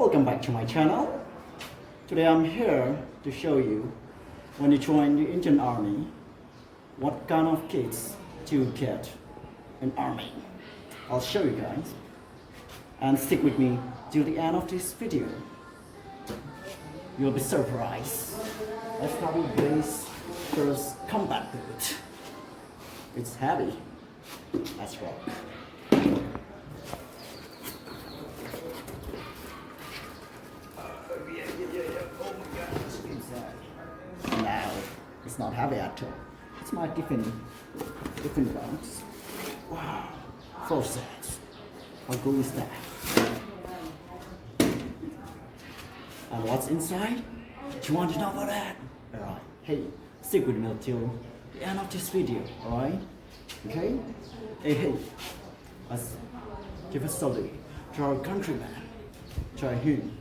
Welcome back to my channel. Today I'm here to show you when you join the Indian Army, what kind of kits to get in Army. I'll show you guys. And stick with me till the end of this video. You'll be surprised. Let's start with this first combat boot. It's heavy. Let's rock. Oh my god, it's inside. Now, it's not heavy at all. It's my different box. Wow, 4 sets. How cool is that? And what's inside? Do you want to know about that? Alright, hey, stick with me till the end of this video, alright? Okay? Hey, let's give a salute to our countryman, Jai Hind.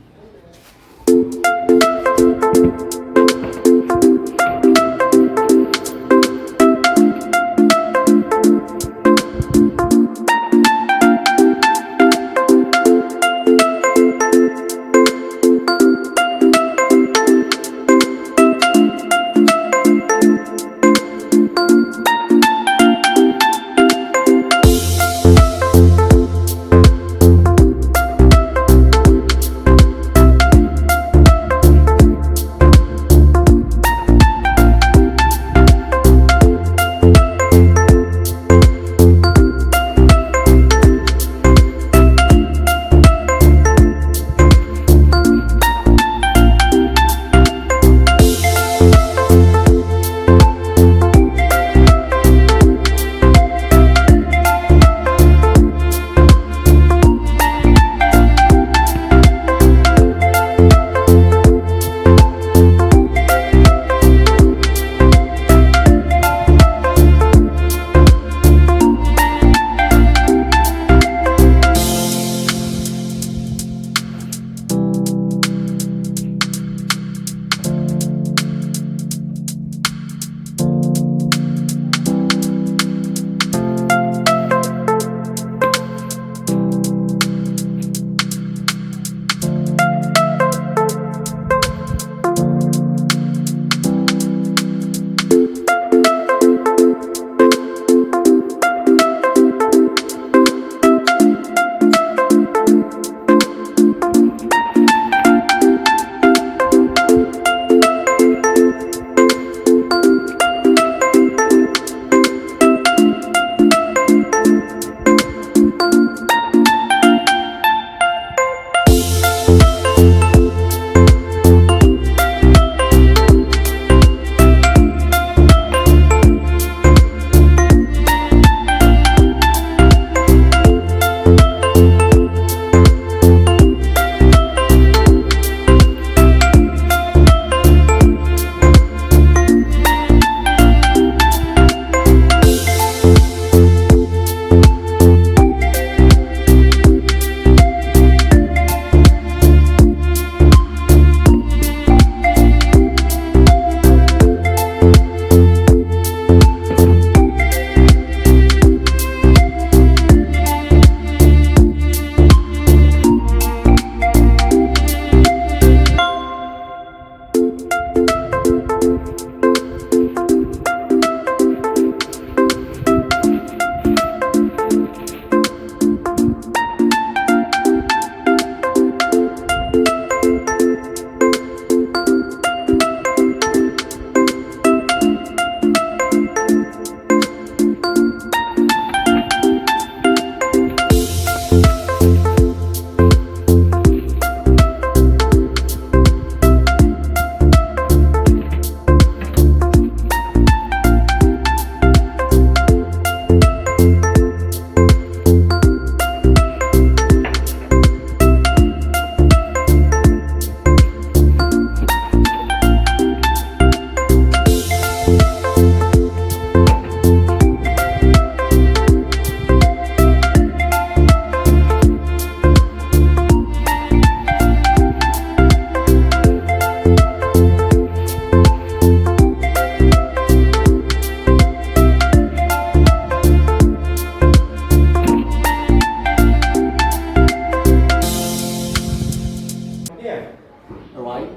Alright,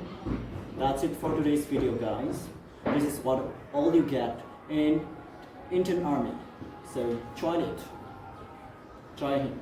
that's it for today's video, guys. This is what all you get in Indian Army. So try it. Try him.